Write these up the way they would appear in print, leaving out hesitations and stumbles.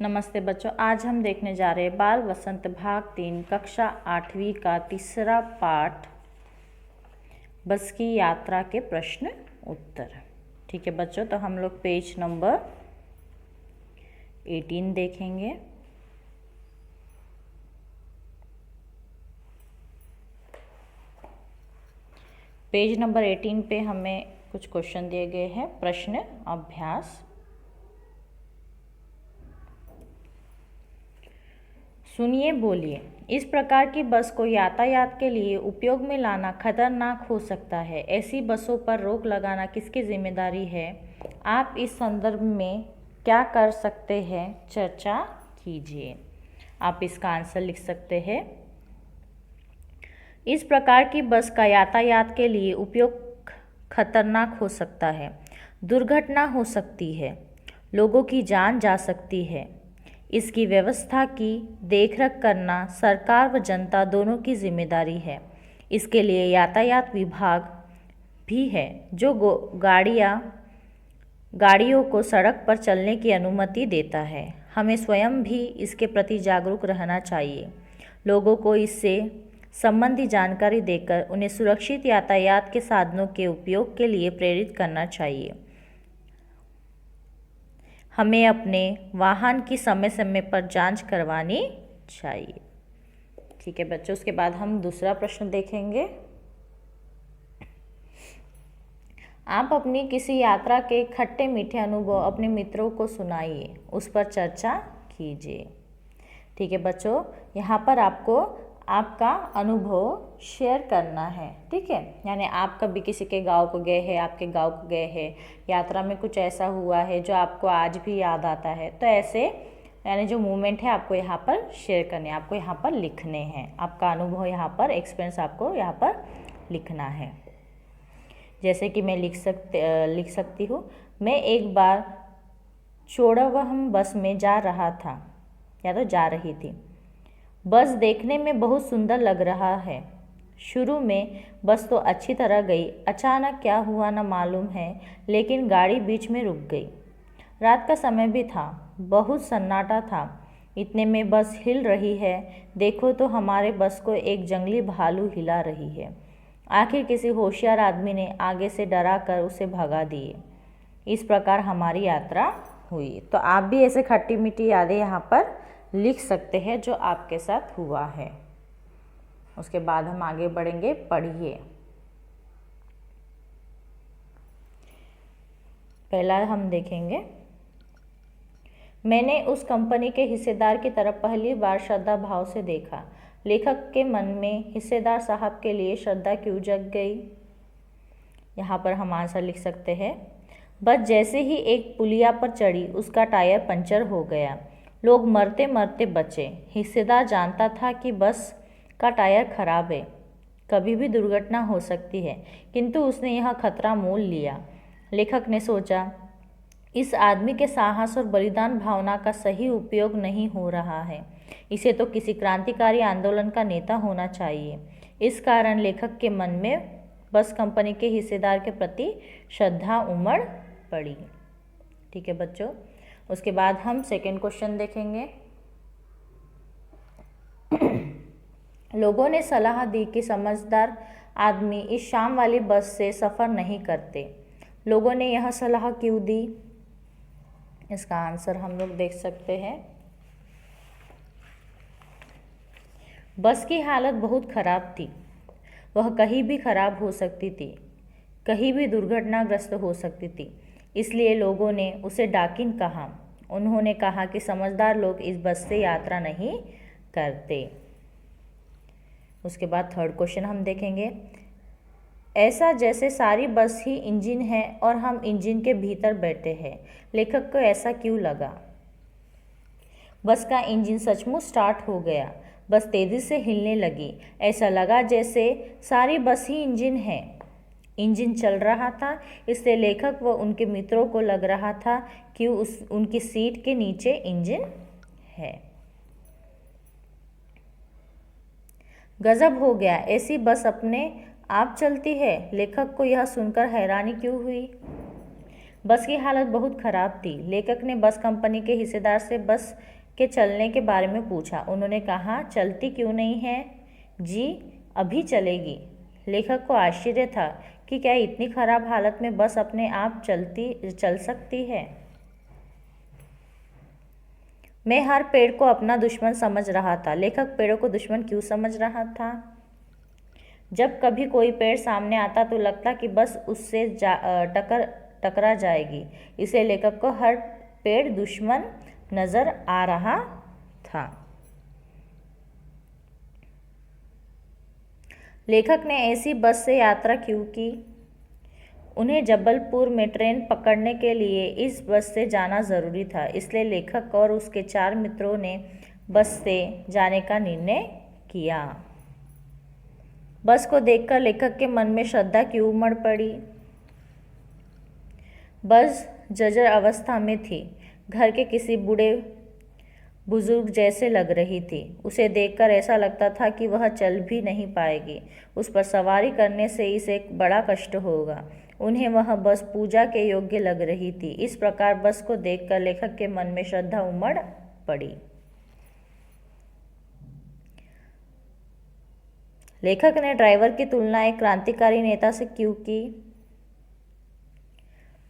नमस्ते बच्चों, आज हम देखने जा रहे हैं बाल वसंत भाग 3 कक्षा 8वीं का तीसरा पाठ बस की यात्रा के प्रश्न उत्तर। ठीक है बच्चों, तो हम लोग पेज नंबर 18 देखेंगे। पेज नंबर 18 पे हमें कुछ क्वेश्चन दिए गए हैं। प्रश्न अभ्यास। सुनिए, बोलिए। इस प्रकार की बस को यातायात के लिए उपयोग में लाना खतरनाक हो सकता है। ऐसी बसों पर रोक लगाना किसकी जिम्मेदारी है? आप इस संदर्भ में क्या कर सकते हैं? चर्चा कीजिए। आप इसका आंसर लिख सकते हैं। इस प्रकार की बस का यातायात के लिए उपयोग खतरनाक हो सकता है। दुर्घटना हो सकती है, लोगों की जान जा सकती है। इसकी व्यवस्था की देखरेख करना सरकार व जनता दोनों की जिम्मेदारी है। इसके लिए यातायात विभाग भी है जो गाड़ियों को सड़क पर चलने की अनुमति देता है। हमें स्वयं भी इसके प्रति जागरूक रहना चाहिए। लोगों को इससे संबंधी जानकारी देकर उन्हें सुरक्षित यातायात के साधनों के उपयोग के लिए प्रेरित करना चाहिए। हमें अपने वाहन की समय समय पर जांच करवानी चाहिए। ठीक है बच्चों, उसके बाद हम दूसरा प्रश्न देखेंगे। आप अपनी किसी यात्रा के खट्टे मीठे अनुभव अपने मित्रों को सुनाइए, उस पर चर्चा कीजिए। ठीक है बच्चों, यहाँ पर आपको आपका अनुभव शेयर करना है। ठीक है, यानी आप कभी किसी के गांव को गए हैं, आपके गांव को गए हैं, यात्रा में कुछ ऐसा हुआ है जो आपको आज भी याद आता है, तो ऐसे यानी जो मोमेंट है आपको यहाँ पर शेयर करने, आपको यहाँ पर लिखने हैं। आपका अनुभव यहाँ पर, एक्सपीरियंस आपको यहाँ पर लिखना है। जैसे कि मैं लिख सकती हूँ। मैं एक बार चौड़ावहम बस में जा रहा था या तो जा रही थी। बस देखने में बहुत सुंदर लग रहा है। शुरू में बस तो अच्छी तरह गई, अचानक क्या हुआ न मालूम है, लेकिन गाड़ी बीच में रुक गई। रात का समय भी था, बहुत सन्नाटा था। इतने में बस हिल रही है। देखो तो हमारे बस को एक जंगली भालू हिला रही है। आखिर किसी होशियार आदमी ने आगे से डरा कर उसे भगा दिए। इस प्रकार हमारी यात्रा हुई। तो आप भी ऐसे खट्टी मीठी यादें यहाँ पर लिख सकते हैं जो आपके साथ हुआ है। उसके बाद हम आगे बढ़ेंगे। पढ़िए। पहला हम देखेंगे। मैंने उस कंपनी के हिस्सेदार की तरफ पहली बार श्रद्धा भाव से देखा। लेखक के मन में हिस्सेदार साहब के लिए श्रद्धा क्यों जग गई? यहाँ पर हम आंसर लिख सकते हैं। बस जैसे ही एक पुलिया पर चढ़ी, उसका टायर पंचर हो गया। लोग मरते मरते बचे। हिस्सेदार जानता था कि बस का टायर खराब है, कभी भी दुर्घटना हो सकती है, किंतु उसने यह खतरा मोल लिया। लेखक ने सोचा, इस आदमी के साहस और बलिदान भावना का सही उपयोग नहीं हो रहा है। इसे तो किसी क्रांतिकारी आंदोलन का नेता होना चाहिए। इस कारण लेखक के मन में बस कंपनी के हिस्सेदार के प्रति श्रद्धा उमड़ पड़ी। ठीक है बच्चों, उसके बाद हम सेकेंड क्वेश्चन देखेंगे। लोगों ने सलाह दी कि समझदार आदमी इस शाम वाली बस से सफ़र नहीं करते। लोगों ने यह सलाह क्यों दी? इसका आंसर हम लोग देख सकते हैं। बस की हालत बहुत ख़राब थी। वह कहीं भी खराब हो सकती थी, कहीं भी दुर्घटनाग्रस्त हो सकती थी। इसलिए लोगों ने उसे डाकिन कहा। उन्होंने कहा कि समझदार लोग इस बस से यात्रा नहीं करते। उसके बाद थर्ड क्वेश्चन हम देखेंगे। ऐसा जैसे सारी बस ही इंजन है और हम इंजन के भीतर बैठे हैं। लेखक को ऐसा क्यों लगा? बस का इंजन सचमुच स्टार्ट हो गया। बस तेज़ी से हिलने लगी। ऐसा लगा जैसे सारी बस ही इंजन है। इंजन चल रहा था, इससे लेखक व उनके मित्रों को लग रहा था कि उनकी सीट के नीचे इंजन है। गजब हो गया, ऐसी बस अपने आप चलती है। लेखक को यह सुनकर हैरानी क्यों हुई? बस की हालत बहुत खराब थी। लेखक ने बस कंपनी के हिस्सेदार से बस के चलने के बारे में पूछा। उन्होंने कहा, चलती क्यों नहीं है जी, अभी चलेगी। लेखक को आश्चर्य था कि क्या इतनी खराब हालत में बस अपने आप चल सकती है। मैं हर पेड़ को अपना दुश्मन समझ रहा था। लेखक पेड़ों को दुश्मन क्यों समझ रहा था? जब कभी कोई पेड़ सामने आता तो लगता कि बस उससे टकरा जाएगी, इसलिए लेखक को हर पेड़ दुश्मन नजर आ रहा था। लेखक ने ऐसी बस से यात्रा क्यों की? उन्हें जबलपुर में ट्रेन पकड़ने के लिए इस बस से जाना ज़रूरी था, इसलिए लेखक और उसके 4 मित्रों ने बस से जाने का निर्णय किया। बस को देखकर लेखक के मन में श्रद्धा क्यों उमड़ पड़ी? बस जर्जर अवस्था में थी, घर के किसी बूढ़े बुजुर्ग जैसे लग रही थी। उसे देखकर ऐसा लगता था कि वह चल भी नहीं पाएगी। उस पर सवारी करने से इसे बड़ा कष्ट होगा। उन्हें वह बस पूजा के योग्य लग रही थी। इस प्रकार बस को देखकर लेखक के मन में श्रद्धा उमड़ पड़ी। लेखक ने ड्राइवर की तुलना एक क्रांतिकारी नेता से क्यों की?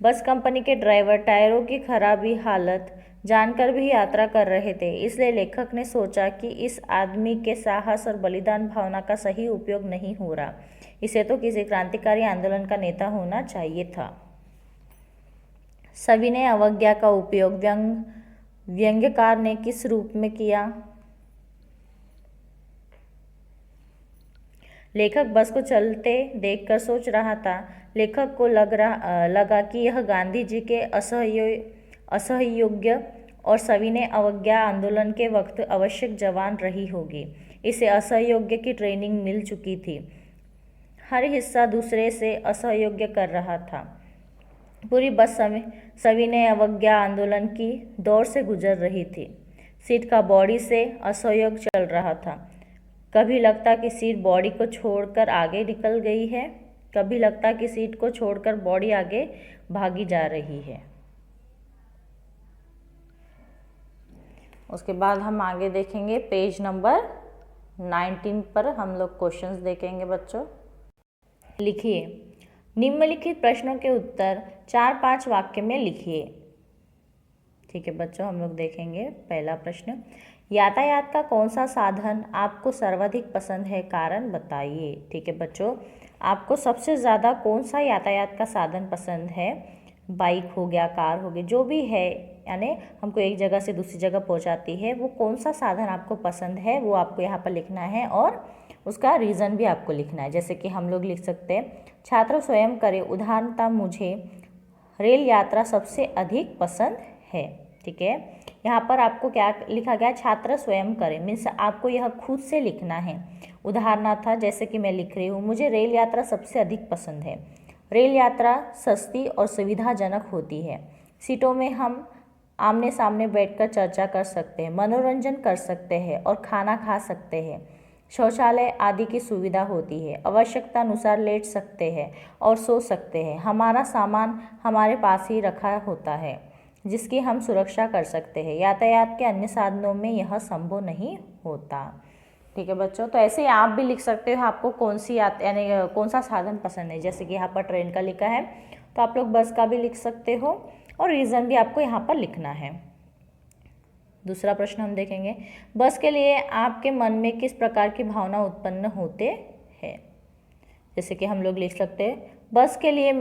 बस कंपनी के ड्राइवर टायरों की खराबी हालत जानकर भी यात्रा कर रहे थे, इसलिए लेखक ने सोचा कि इस आदमी के साहस और बलिदान भावना का सही उपयोग नहीं हो रहा। इसे तो किसी क्रांतिकारी आंदोलन का नेता होना चाहिए था। सविनय अवज्ञा का उपयोग व्यंग्यकार ने किस रूप में किया? लेखक बस को चलते देखकर सोच रहा था। लेखक को लगा कि यह गांधी जी के असहयोग्य और सविनय अवज्ञा आंदोलन के वक्त आवश्यक जवान रही होगी। इसे असहयोग्य की ट्रेनिंग मिल चुकी थी। हर हिस्सा दूसरे से असहयोग्य कर रहा था। पूरी बस सविनय अवज्ञा आंदोलन की दौर से गुजर रही थी। सीट का बॉडी से असहयोग चल रहा था। कभी लगता कि सीट बॉडी को छोड़कर आगे निकल गई है, कभी लगता कि सीट को छोड़कर बॉडी आगे भागी जा रही है। उसके बाद हम आगे देखेंगे पेज नंबर 19 पर हम लोग क्वेश्चंस देखेंगे बच्चों। लिखिए, निम्नलिखित प्रश्नों के उत्तर 4-5 वाक्य में लिखिए। ठीक है बच्चों, हम लोग देखेंगे पहला प्रश्न, यातायात का कौन सा साधन आपको सर्वाधिक पसंद है, कारण बताइए। ठीक है बच्चों, आपको सबसे ज़्यादा कौन सा यातायात का साधन पसंद है? बाइक हो गया, कार हो गई, जो भी है, यानी हमको एक जगह से दूसरी जगह पहुंचाती है, वो कौन सा साधन आपको पसंद है वो आपको यहाँ पर लिखना है और उसका रीज़न भी आपको लिखना है। जैसे कि हम लोग लिख सकते हैं, छात्र स्वयं करें, उदाहरणतः मुझे रेल यात्रा सबसे अधिक पसंद है। ठीक है, यहाँ पर आपको क्या लिखा गया? छात्र स्वयं करें, मीन्स आपको यह खुद से लिखना है। उदाहरणतः जैसे कि मैं लिख रही हूँ, मुझे रेल यात्रा सबसे अधिक पसंद है। रेल यात्रा सस्ती और सुविधाजनक होती है। सीटों में हम आमने सामने बैठकर चर्चा कर सकते हैं, मनोरंजन कर सकते हैं और खाना खा सकते हैं। शौचालय आदि की सुविधा होती है। आवश्यकता अनुसार लेट सकते हैं और सो सकते हैं। हमारा सामान हमारे पास ही रखा होता है जिसकी हम सुरक्षा कर सकते हैं। यातायात के अन्य साधनों में यह संभव नहीं होता। ठीक है बच्चों, तो ऐसे आप भी लिख सकते हो आपको कौन सी यानी कौन सा साधन पसंद है। जैसे कि यहाँ पर ट्रेन का लिखा है तो आप लोग बस का भी लिख सकते हो और रीज़न भी आपको यहाँ पर लिखना है। दूसरा प्रश्न हम देखेंगे, बस के लिए आपके मन में किस प्रकार की भावना उत्पन्न होते हैं। जैसे कि हम लोग लिख सकते हैं, बस के लिए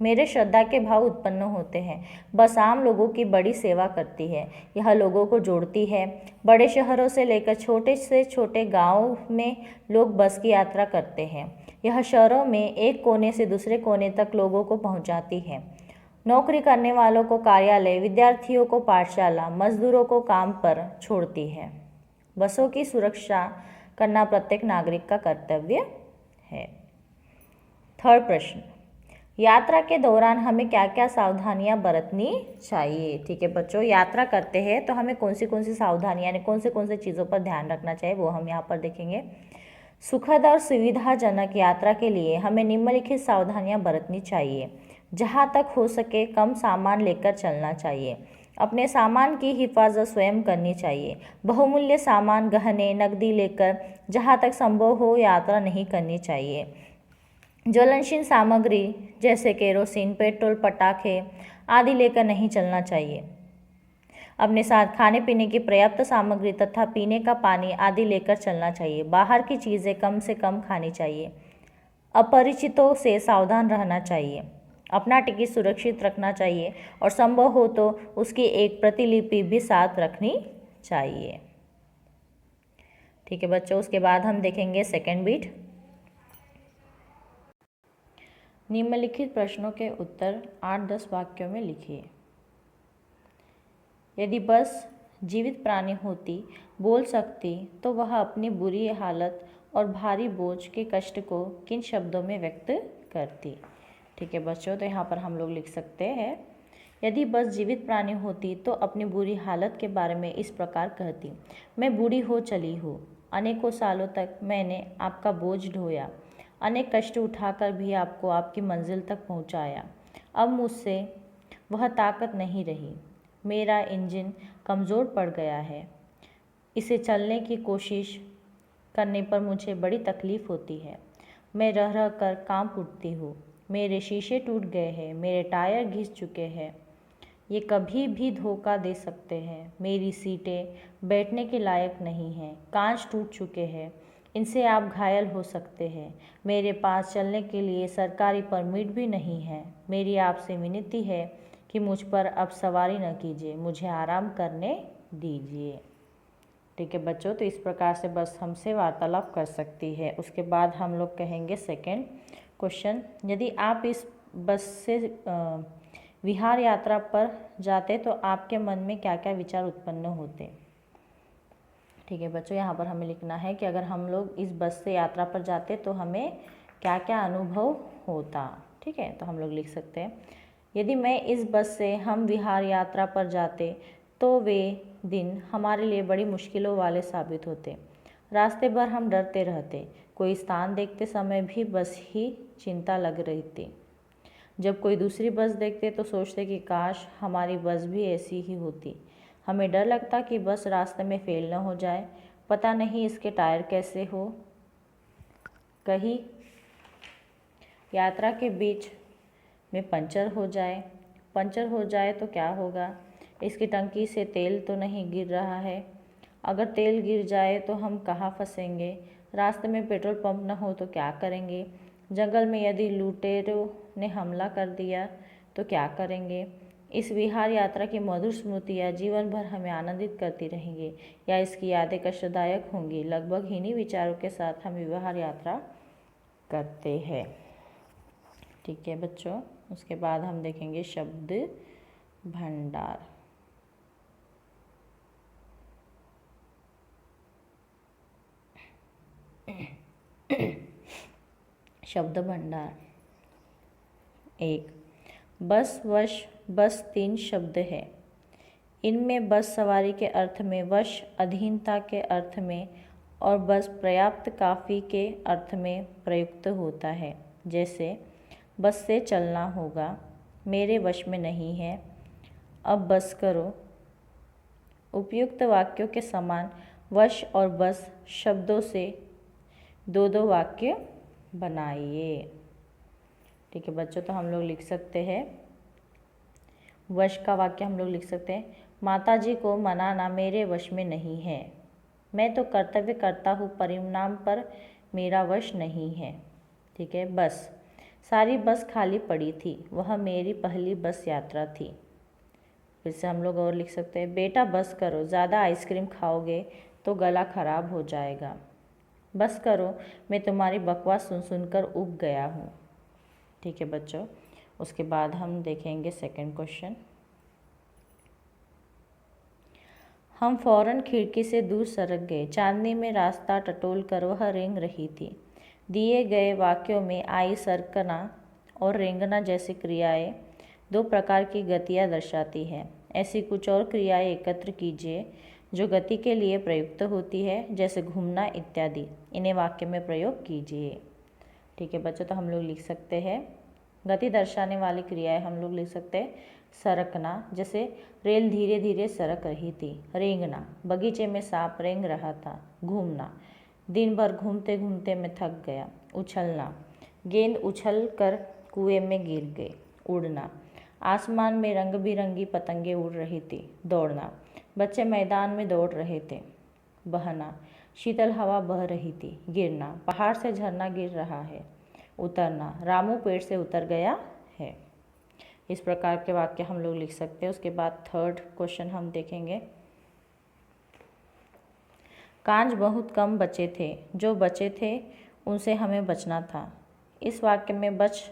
मेरे श्रद्धा के भाव उत्पन्न होते हैं। बस आम लोगों की बड़ी सेवा करती है। यह लोगों को जोड़ती है। बड़े शहरों से लेकर छोटे से छोटे गांव में लोग बस की यात्रा करते हैं। यह शहरों में एक कोने से दूसरे कोने तक लोगों को पहुंचाती है। नौकरी करने वालों को कार्यालय, विद्यार्थियों को पाठशाला, मजदूरों को काम पर छोड़ती है। बसों की सुरक्षा करना प्रत्येक नागरिक का कर्तव्य है। थर्ड प्रश्न, यात्रा के दौरान हमें क्या क्या सावधानियां बरतनी चाहिए। ठीक है बच्चों, यात्रा करते हैं तो हमें कौन सी सावधानियां यानी कौन से चीज़ों पर ध्यान रखना चाहिए वो हम यहाँ पर देखेंगे। सुखद और सुविधाजनक यात्रा के लिए हमें निम्नलिखित सावधानियां बरतनी चाहिए। जहाँ तक हो सके कम सामान लेकर चलना चाहिए। अपने सामान की हिफाजत स्वयं करनी चाहिए। बहुमूल्य सामान, गहने, नकदी लेकर जहाँ तक संभव हो यात्रा नहीं करनी चाहिए। ज्वलनशील सामग्री जैसे केरोसिन, पेट्रोल, पटाखे आदि लेकर नहीं चलना चाहिए। अपने साथ खाने पीने की पर्याप्त सामग्री तथा पीने का पानी आदि लेकर चलना चाहिए। बाहर की चीज़ें कम से कम खानी चाहिए। अपरिचितों से सावधान रहना चाहिए। अपना टिकट सुरक्षित रखना चाहिए और संभव हो तो उसकी एक प्रतिलिपि भी साथ रखनी चाहिए। ठीक है बच्चों, उसके बाद हम देखेंगे सेकंड बीट। निम्नलिखित प्रश्नों के उत्तर 8-10 वाक्यों में लिखिए। यदि बस जीवित प्राणी होती, बोल सकती, तो वह अपनी बुरी हालत और भारी बोझ के कष्ट को किन शब्दों में व्यक्त करती। ठीक है बच्चों, तो यहाँ पर हम लोग लिख सकते हैं, यदि बस जीवित प्राणी होती तो अपनी बुरी हालत के बारे में इस प्रकार कहती। मैं बूढ़ी हो चली हूँ। अनेकों सालों तक मैंने आपका बोझ ढोया, अनेक कष्ट उठाकर भी आपको आपकी मंजिल तक पहुँचाया। अब मुझसे वह ताकत नहीं रही। मेरा इंजन कमज़ोर पड़ गया है। इसे चलने की कोशिश करने पर मुझे बड़ी तकलीफ़ होती है। मैं रह रह कर कांप उठती हूँ। मेरे शीशे टूट गए हैं, मेरे टायर घिस चुके हैं, ये कभी भी धोखा दे सकते हैं। मेरी सीटें बैठने के लायक नहीं हैं, कांच टूट चुके हैं, इनसे आप घायल हो सकते हैं। मेरे पास चलने के लिए सरकारी परमिट भी नहीं है। मेरी आपसे विनती है कि मुझ पर अब सवारी न कीजिए, मुझे आराम करने दीजिए। ठीक है बच्चों, तो इस प्रकार से बस हमसे वार्तालाप कर सकती है। उसके बाद हम लोग कहेंगे सेकंड क्वेश्चन, यदि आप इस बस से विहार यात्रा पर जाते तो आपके मन में क्या क्या विचार उत्पन्न होते। ठीक है बच्चों, यहाँ पर हमें लिखना है कि अगर हम लोग इस बस से यात्रा पर जाते तो हमें क्या क्या अनुभव होता। ठीक है, तो हम लोग लिख सकते हैं, यदि मैं इस बस से हम विहार यात्रा पर जाते तो वे दिन हमारे लिए बड़ी मुश्किलों वाले साबित होते। रास्ते भर हम डरते रहते। कोई स्थान देखते समय भी बस ही चिंता लग रही थी। जब कोई दूसरी बस देखते तो सोचते कि काश हमारी बस भी ऐसी ही होती। हमें डर लगता कि बस रास्ते में फेल न हो जाए। पता नहीं इसके टायर कैसे हो, कहीं यात्रा के बीच में पंचर हो जाए तो क्या होगा। इसकी टंकी से तेल तो नहीं गिर रहा है। अगर तेल गिर जाए तो हम कहाँ फंसेंगे। रास्ते में पेट्रोल पंप न हो तो क्या करेंगे। जंगल में यदि लुटेरों ने हमला कर दिया तो क्या करेंगे। इस विहार यात्रा की मधुर स्मृतियाँ जीवन भर हमें आनंदित करती रहेंगी या इसकी यादें कष्टदायक होंगी। लगभग इन्हीं विचारों के साथ हम विहार यात्रा करते हैं। ठीक है बच्चों, उसके बाद हम देखेंगे शब्द भंडार। शब्द भंडार। 1, बस, वश, बस 3 शब्द है। इनमें बस सवारी के अर्थ में, वश अधीनता के अर्थ में और बस पर्याप्त काफ़ी के अर्थ में प्रयुक्त होता है। जैसे बस से चलना होगा, मेरे वश में नहीं है, अब बस करो। उपयुक्त वाक्यों के समान वश और बस शब्दों से 2-2 वाक्य बनाइए। ठीक है बच्चों, तो हम लोग लिख सकते हैं, वश का वाक्य हम लोग लिख सकते हैं, माताजी को मनाना मेरे वश में नहीं है। मैं तो कर्तव्य करता हूँ, परिणाम पर मेरा वश नहीं है। ठीक है, बस, सारी बस खाली पड़ी थी, वह मेरी पहली बस यात्रा थी। फिर से हम लोग और लिख सकते हैं, बेटा बस करो, ज़्यादा आइसक्रीम खाओगे तो गला खराब हो जाएगा। बस करो, मैं तुम्हारी बकवास सुन सुनकर ऊब गया हूँ। ठीक है बच्चों, उसके बाद हम देखेंगे सेकंड क्वेश्चन। हम फौरन खिड़की से दूर सरक गए। चांदनी में रास्ता टटोल कर वह रेंग रही थी। दिए गए वाक्यों में आई सरकना और रेंगना जैसी क्रियाएं 2 प्रकार की गतियाँ दर्शाती है। ऐसी कुछ और क्रियाएं एकत्र कीजिए जो गति के लिए प्रयुक्त होती है, जैसे घूमना इत्यादि। इन्हें वाक्य में प्रयोग कीजिए। ठीक है बच्चों, तो हम लोग लिख सकते हैं, गति दर्शाने वाली क्रियाएं हम लोग लिख सकते हैं सरकना, जैसे रेल धीरे धीरे सरक रही थी। रेंगना, बगीचे में सांप रेंग रहा था। घूमना, दिन भर घूमते घूमते मैं थक गया। उछलना, गेंद उछल कर कुएं में गिर गई। उड़ना, आसमान में रंग बिरंगी पतंगे उड़ रही थी। दौड़ना, बच्चे मैदान में दौड़ रहे थे। बहना, शीतल हवा बह रही थी। गिरना, पहाड़ से झरना गिर रहा है। उतरना, रामू पेड़ से उतर गया है। इस प्रकार के वाक्य हम लोग लिख सकते हैं। उसके बाद थर्ड क्वेश्चन हम देखेंगे। कांच बहुत कम बचे थे, जो बचे थे उनसे हमें बचना था। इस वाक्य में बच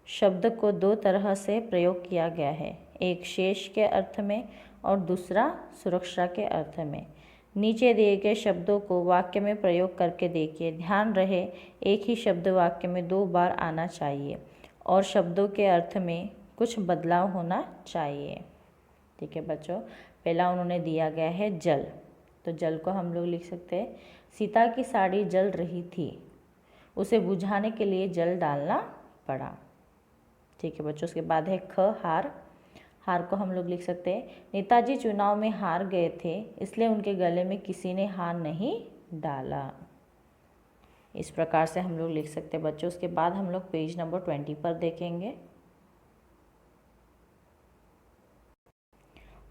शब्द को दो तरह से प्रयोग किया गया है, एक शेष के अर्थ में और दूसरा सुरक्षा के अर्थ में। नीचे दिए गए शब्दों को वाक्य में प्रयोग करके देखिए। ध्यान रहे एक ही शब्द वाक्य में 2 बार आना चाहिए और शब्दों के अर्थ में कुछ बदलाव होना चाहिए। ठीक है बच्चों, पहला उन्होंने दिया गया है जल, तो जल को हम लोग लिख सकते हैं सीता की साड़ी जल रही थी, उसे बुझाने के लिए जल डालना पड़ा। ठीक है बच्चों, उसके बाद है ख हार। हार को हम लोग लिख सकते हैं नेताजी चुनाव में हार गए थे, इसलिए उनके गले में किसी ने हार नहीं डाला। इस प्रकार से हम लोग लिख सकते हैं बच्चों। उसके बाद हम लोग पेज नंबर 20 पर देखेंगे।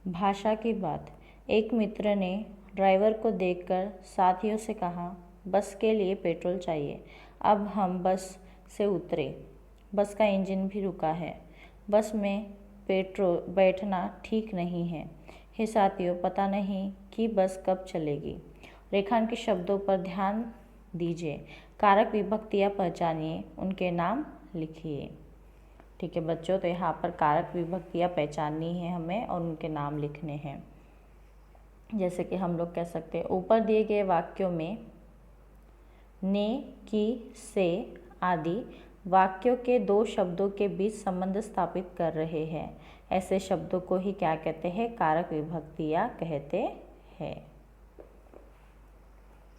भाषा की बात। एक मित्र ने ड्राइवर को देखकर साथियों से कहा, बस के लिए पेट्रोल चाहिए। अब हम बस से उतरे। बस का इंजन भी रुका है। बस में बैठना ठीक नहीं है। हे साथियों, पता नहीं कि बस कब चलेगी। रेखांकित शब्दों पर ध्यान दीजिए। कारक विभक्तियाँ पहचानिए, उनके नाम लिखिए। ठीक है बच्चों, तो यहाँ पर कारक विभक्तियाँ पहचाननी है हमें और उनके नाम लिखने हैं। जैसे कि हम लोग कह सकते हैं ऊपर दिए गए वाक्यों में ने, की, से आदि वाक्यों के 2 शब्दों के बीच संबंध स्थापित कर रहे हैं। ऐसे शब्दों को ही क्या कहते हैं? कारक विभक्तियाँ कहते हैं।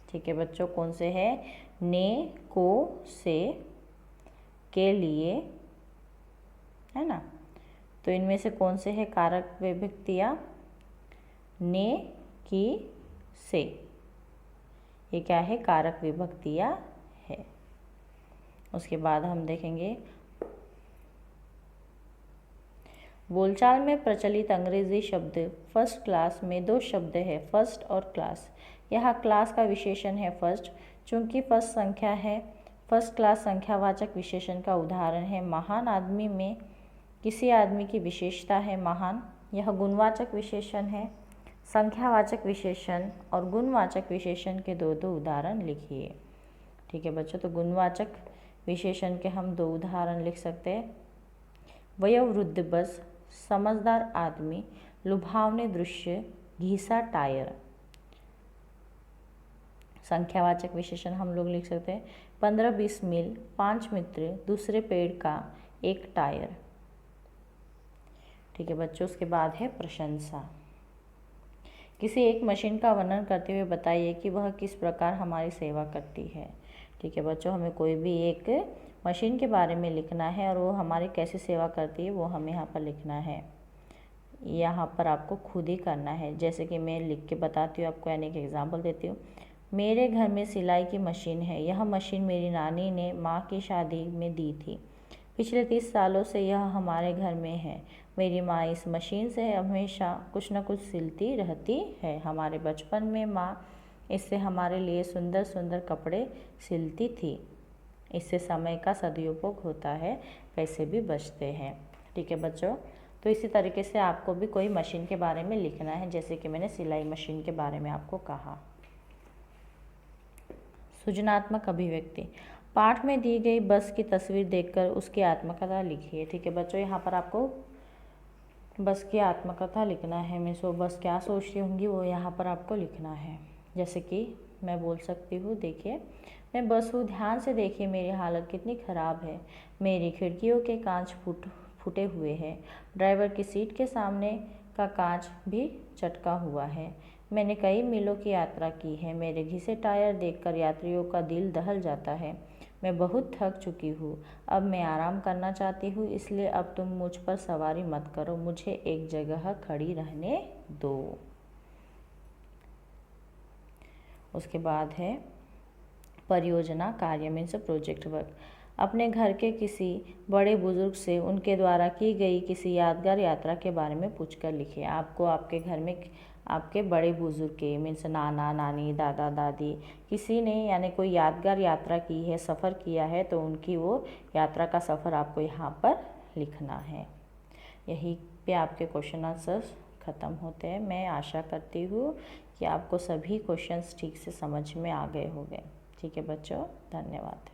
ठीक है बच्चों, कौन से हैं? ने, को, से, के लिए, है ना। तो इनमें से कौन से हैं कारक विभक्तियाँ? ने, की, से, ये क्या है? कारक विभक्तियाँ है। उसके बाद हम देखेंगे बोलचाल में प्रचलित अंग्रेजी शब्द फर्स्ट क्लास में 2 शब्द है, फर्स्ट और क्लास। यह क्लास का विशेषण है फर्स्ट, चूंकि फर्स्ट संख्या है। फर्स्ट क्लास संख्यावाचक विशेषण का उदाहरण है। महान आदमी में किसी आदमी की विशेषता है महान, यह गुणवाचक विशेषण है। संख्यावाचक विशेषण और गुणवाचक विशेषण के 2 उदाहरण लिखिए। ठीक है बच्चों, तो गुणवाचक विशेषण के हम 2 उदाहरण लिख सकते हैं। वयोवृद्ध बस, समझदार आदमी, लुभावने दृश्य, घिसा टायर। संख्यावाचक विशेषण हम लोग लिख सकते हैं 15-20 मील, 5 मित्र, दूसरे पेड़ का एक टायर। ठीक है बच्चों, उसके बाद है प्रशंसा। किसी एक मशीन का वर्णन करते हुए बताइए कि वह किस प्रकार हमारी सेवा करती है। ठीक है बच्चों, हमें कोई भी एक मशीन के बारे में लिखना है और वो हमारी कैसे सेवा करती है वो हमें यहाँ पर लिखना है। यहाँ पर आपको खुद ही करना है। जैसे कि मैं लिख के बताती हूँ आपको, यानी कि एग्जाम्पल देती हूँ। मेरे घर में सिलाई की मशीन है। यह मशीन मेरी नानी ने माँ की शादी में दी थी। पिछले 30 सालों से यह हमारे घर में है। मेरी माँ इस मशीन से हमेशा कुछ न कुछ सिलती रहती है। हमारे बचपन में माँ इससे हमारे लिए सुंदर सुंदर कपड़े सिलती थी। इससे समय का सदुपयोग होता है, पैसे भी बचते हैं। ठीक है बच्चों, तो इसी तरीके से आपको भी कोई मशीन के बारे में लिखना है, जैसे कि मैंने सिलाई मशीन के बारे में आपको कहा। सृजनात्मक अभिव्यक्ति। पाठ में दी गई बस की तस्वीर देखकर उसकी आत्मकथा लिखिए। ठीक है बच्चों, यहाँ पर आपको बस की आत्मकथा लिखना है। मैं बस क्या सोचती होंगी वो यहाँ पर आपको लिखना है। जैसे कि मैं बोल सकती हूँ, देखिए मैं बस हूँ, ध्यान से देखिए मेरी हालत कितनी ख़राब है। मेरी खिड़कियों के कांच फूटे हुए हैं। ड्राइवर की सीट के सामने का कांच भी चटका हुआ है। मैंने कई मीलों की यात्रा की है। मेरे घिसे टायर देखकर यात्रियों का दिल दहल जाता है। मैं बहुत थक चुकी हूँ, अब मैं आराम करना चाहती हूँ, इसलिए अब तुम मुझ पर सवारी मत करो, मुझे एक जगह खड़ी रहने दो। उसके बाद है परियोजना कार्य मीन्स प्रोजेक्ट वर्क। अपने घर के किसी बड़े बुजुर्ग से उनके द्वारा की गई किसी यादगार यात्रा के बारे में पूछकर लिखिए। आपको आपके घर में आपके बड़े बुजुर्ग के मीन्स नाना नानी दादा दादी किसी ने यानी कोई यादगार यात्रा की है, सफ़र किया है, तो उनकी वो यात्रा का सफ़र आपको यहाँ पर लिखना है। यही पे आपके क्वेश्चन आंसर्स ख़त्म होते हैं। मैं आशा करती हूँ कि आपको सभी क्वेश्चंस ठीक से समझ में आ गए होंगे। ठीक है बच्चों, धन्यवाद।